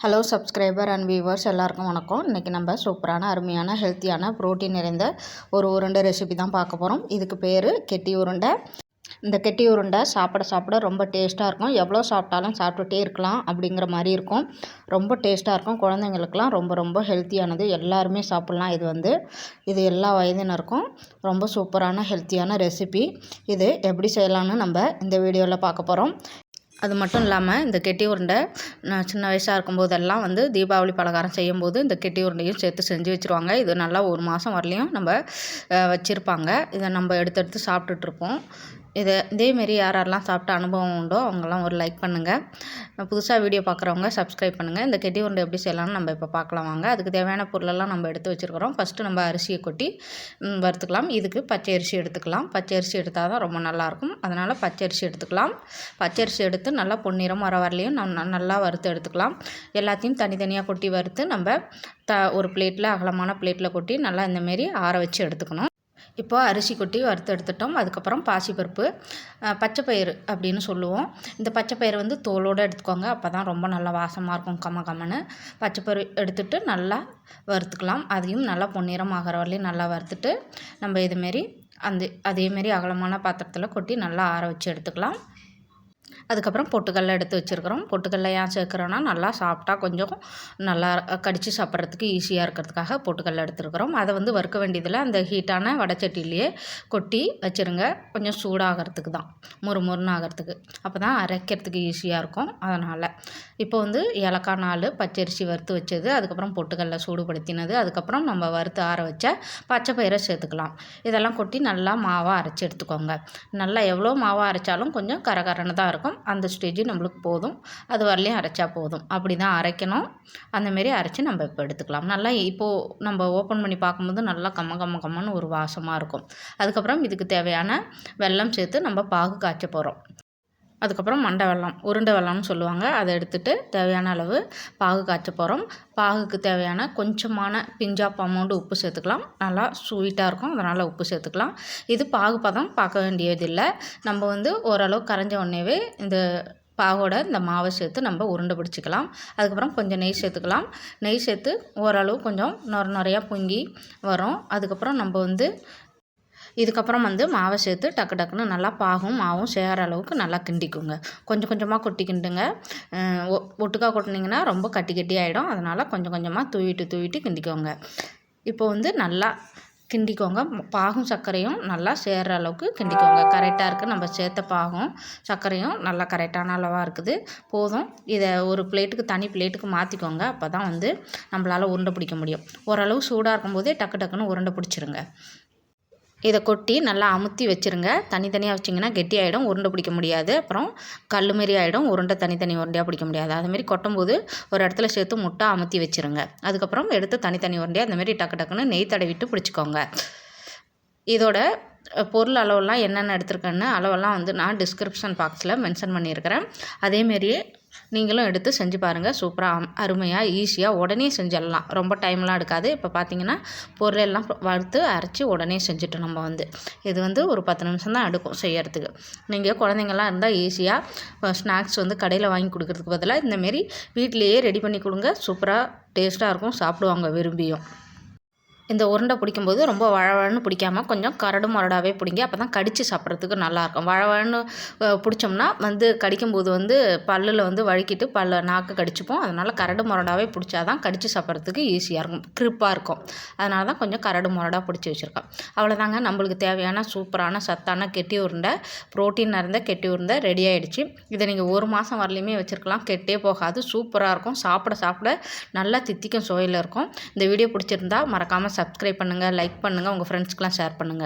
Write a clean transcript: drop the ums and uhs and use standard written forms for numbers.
Hello subscriber and viewers எல்லாருக்கும் வணக்கம். இன்றைக்கி நம்ம சூப்பரான அருமையான ஹெல்த்தியான ப்ரோட்டீன் நிறைந்த ஒரு உருண்டை ரெசிபி தான் பார்க்க போகிறோம். இதுக்கு பேர் கெட்டி உருண்டை. இந்த கெட்டி உருண்டை சாப்பிட ரொம்ப டேஸ்ட்டாக இருக்கும். எவ்வளோ சாப்பிட்டாலும் சாப்பிட்டுட்டே இருக்கலாம் அப்படிங்கிற மாதிரி இருக்கும். ரொம்ப டேஸ்ட்டாக இருக்கும். குழந்தைங்களுக்கெலாம் ரொம்ப ஹெல்த்தியானது. எல்லாருமே சாப்பிட்லாம். இது எல்லா வயதினருக்கும் ரொம்ப சூப்பரான ஹெல்த்தியான ரெசிபி. இது எப்படி செய்யலான்னு நம்ம இந்த வீடியோவில் பார்க்க போகிறோம். அது மட்டும் இல்லாமல் இந்த கெட்டி உருண்டை நான் சின்ன வயசாக இருக்கும்போதெல்லாம் தீபாவளி பலகாரம் செய்யும்போது இந்த கெட்டி உருண்டையும் சேர்த்து செஞ்சு வச்சுருவாங்க. இது நல்லா 1 மாதம் வரலையும் நம்ம வச்சுருப்பாங்க. இதை நம்ம எடுத்து சாப்பிட்டுட்ருப்போம். இதேமாரி யாரெல்லாம் சாப்பிட்ட அனுபவம் உண்டோ அவங்கெல்லாம் ஒரு லைக் பண்ணுங்கள். புதுசாக வீடியோ பார்க்குறவங்க சப்ஸ்கிரைப் பண்ணுங்கள். இந்த கெட்டி உருண்டை எப்படி செய்யலாம்னு நம்ம இப்போ பார்க்கலாம் வாங்க. அதுக்கு தேவையான பொருளெல்லாம் நம்ம எடுத்து வச்சுருக்கிறோம். ஃபஸ்ட்டு நம்ம அரிசியை கொட்டி வறுத்துக்கலாம். இதுக்கு பச்சை அரிசி எடுத்துக்கலாம். பச்சை அரிசி எடுத்தால் தான் ரொம்ப நல்லாயிருக்கும். அதனால் பச்சை அரிசி எடுத்துக்கலாம். பச்சை அரிசி எடுத்து நல்லா பொன்னிறம் வர வரலையும் நல்லா வறுத்து எடுத்துக்கலாம். எல்லாத்தையும் தனித்தனியாக கொட்டி வறுத்து நம்ம ஒரு பிளேட்டில் அகலமான பிளேட்டில் கொட்டி நல்லா இந்தமாரி ஆற வச்சு எடுத்துக்கணும். இப்போ அரிசி கொட்டி வறுத்து எடுத்துட்டோம். அதுக்கப்புறம் பாசிப்பருப்பு, பச்சைப்பயிறு அப்படின்னு சொல்லுவோம். இந்த பச்சைப்பயிறு தோலோடு எடுத்துக்கோங்க. அப்போ தான் ரொம்ப நல்லா வாசமாக இருக்கும். கம்மன்னு பச்சைப்பயிறு எடுத்துகிட்டு நல்லா வறுத்துக்கலாம். அதையும் நல்லா பொன்னிறம் ஆகிற வரலையும் நல்லா வறுத்துட்டு நம்ம இதுமாரி அதேமாரி அகலமான பாத்திரத்தில் கொட்டி நல்லா ஆற வச்சு எடுத்துக்கலாம். அதுக்கப்புறம் பொட்டுக்கடலை எடுத்து வச்சுருக்கிறோம். பொட்டுக்கடலை ஏன் சேர்க்குறோன்னா நல்லா சாப்பிட்டா கொஞ்சம் நல்லா கடித்து சாப்பிட்றதுக்கு ஈஸியாக இருக்கிறதுக்காக பொட்டுக்கடலை எடுத்துருக்குறோம். அதை வறுக்க வேண்டியதில் அந்த ஹீட்டான வடைச்சட்டிலேயே கொட்டி வச்சுருங்க. கொஞ்சம் சூடாகிறதுக்கு தான், முறுமுறுன்னு ஆகிறதுக்கு. அப்போ தான் அரைக்கிறதுக்கு ஈஸியாக இருக்கும். அதனால் இப்போ ஏலக்காய் 4 பச்சரிசி வறுத்து வச்சது, அதுக்கப்புறம் பொட்டுக்கடலை சூடுபடுத்தினது, அதுக்கப்புறம் நம்ம வறுத்து ஆற வச்ச பச்சைப்பயிரை சேர்த்துக்கலாம். இதெல்லாம் கொட்டி நல்லா மாவாக அரைச்சி எடுத்துக்கோங்க. நல்லா எவ்வளோ மாவாக அரைச்சாலும் கொஞ்சம் கரகரன்னு தான் இருக்கும். அந்த ஸ்டேஜ் நம்மளுக்கு போதும். அது வரலையும் அரைச்சா போதும். அப்படி தான் அரைக்கணும். அந்தமாரி அரைச்சி நம்ம இப்போ எடுத்துக்கலாம். நல்லா இப்போது நம்ம ஓப்பன் பண்ணி பார்க்கும்போது நல்லா கம்மன்னு ஒரு வாசமாக இருக்கும். அதுக்கப்புறம் இதுக்கு தேவையான வெல்லம் சேர்த்து நம்ம பாகு காய்ச்ச போகிறோம். அதுக்கப்புறம் மண்டை வெல்லம், உருண்டை வெல்லம்னு சொல்லுவாங்க. அதை எடுத்துகிட்டு தேவையான அளவு பாகு காய்ச்ச போகிறோம். பாகுக்கு தேவையான கொஞ்சமான பிஞ்சாப் அமௌண்ட் உப்பு சேர்த்துக்கலாம். நல்லா ஸ்வீட்டாக இருக்கும். அதனால் உப்பு சேர்த்துக்கலாம். இது பாகு பதம் பார்க்க வேண்டியதில்லை. நம்ம ஓரளவு கரைஞ்ச உடனேவே இந்த பாகோட இந்த மாவை சேர்த்து நம்ம உருண்டை பிடிச்சிக்கலாம். அதுக்கப்புறம் கொஞ்சம் நெய் சேர்த்துக்கலாம். நெய் சேர்த்து ஓரளவு கொஞ்சம் நுரையா பொங்கி வரும். அதுக்கப்புறம் நம்ம இதுக்கப்புறம் மாவை சேர்த்து டக்குன்னு நல்லா பாகும் மாவும் சேர அளவுக்கு நல்லா கிண்டிக்குங்க. கொஞ்சமாக கொட்டி கிண்டுங்க. ஒட்டுக்காக கொட்டினீங்கன்னா ரொம்ப கட்டி ஆகிடும். அதனால் கொஞ்சமாக தூவிட்டு கிண்டிக்கோங்க. இப்போ நல்லா கிண்டிக்கோங்க. பாகும் சர்க்கரையும் நல்லா சேர்கிற அளவுக்கு கிண்டிக்கோங்க. கரெக்டாக இருக்குது. நம்ம சேர்த்த பாகும் சர்க்கரையும் நல்லா கரெக்டான அளவாக இருக்குது. போதும். இதை ஒரு பிளேட்டுக்கு தனி பிளேட்டுக்கு மாற்றிக்கோங்க. அப்போ தான் நம்மளால் உருண்டை பிடிக்க முடியும். ஓரளவு சூடாக இருக்கும்போதே டக்குன்னு உருண்டை பிடிச்சிருங்க. இதை கொட்டி நல்லா அமுத்தி வச்சுருங்க. தனித்தனியாக வச்சிங்கன்னா கெட்டி ஆகிடும், உருண்டை பிடிக்க முடியாது. அப்புறம் கல் மாரி ஆகிடும், உருண்டை தனி உருண்டையாக பிடிக்க முடியாது. அதுமாரி கொட்டும்போது ஒரு இடத்துல சேர்த்து முட்டை அமுத்தி வச்சுருங்க. அதுக்கப்புறம் எடுத்து தனி உருண்டையாக அந்தமாரி டக்குன்னு நெய் தடவிட்டு பிடிச்சிக்கோங்க. இதோட பொருள் அளவெல்லாம் என்னென்ன எடுத்துருக்கேன்னு அளவெல்லாம் நான் டிஸ்கிரிப்ஷன் பாக்ஸில் மென்ஷன் பண்ணியிருக்கிறேன். அதேமாரியே நீங்களும் எடுத்து செஞ்சு பாருங்கள். சூப்பராக அருமையாக ஈஸியாக உடனே செஞ்சிடலாம். ரொம்ப டைம்லாம் எடுக்காது. இப்போ பார்த்தீங்கன்னா பொருளெல்லாம் வறுத்து அரைச்சி உடனே செஞ்சுட்டோம். நம்ம இது ஒரு 10 நிமிஷம் தான் எடுக்கும் செய்யறதுக்கு. நீங்கள் குழந்தைங்கள்லாம் இருந்தால் ஈஸியாக ஸ்நாக்ஸ் கடையில் வாங்கி கொடுக்குறதுக்கு பதிலாக இந்தமாரி வீட்டிலையே ரெடி பண்ணி கொடுங்க. சூப்பராக டேஸ்ட்டாக இருக்கும். சாப்பிடுவாங்க விரும்பியும். இந்த உருண்டை பிடிக்கும்போது ரொம்ப வழவழன்னு பிடிக்காமல் கொஞ்சம் கரடு முரடாகவே பிடிங்க. அப்போ தான் கடித்து சாப்பிட்றதுக்கு நல்லாயிருக்கும். வழவழன்னு பிடிச்சோம்னா கடிக்கும்போது பல்லில் வழுக்கிட்டு நாக்கு கடிச்சுப்போம். அதனால் கரடு முரடாகவே பிடிச்சா தான் கடித்து சாப்பிட்றதுக்கு ஈஸியாக இருக்கும், கிரிப்பாக இருக்கும். அதனால தான் கொஞ்சம் கரடு முரடாக பிடிச்சி வச்சுருக்கோம். அவ்வளோதாங்க. நம்மளுக்கு தேவையான சூப்பரான சத்தான கெட்டி உருண்டை, ப்ரோட்டீன் நிறைந்த கெட்டி உருண்டை ரெடி ஆகிடுச்சு. இதை நீங்கள் 1 மாதம் வரலையுமே வச்சுருக்கலாம். கெட்டே போகாது. சூப்பராக இருக்கும். சாப்பிட நல்லா தித்திக்கும் சுவையில் இருக்கும். இந்த வீடியோ பிடிச்சிருந்தா மறக்காமல் சப்ஸ்கிரைப் பண்ணுங்கள், லைக் பண்ணுங்கள், உங்கள் ஃப்ரெண்ட்ஸ்க்கெலாம் ஷேர் பண்ணுங்கள்.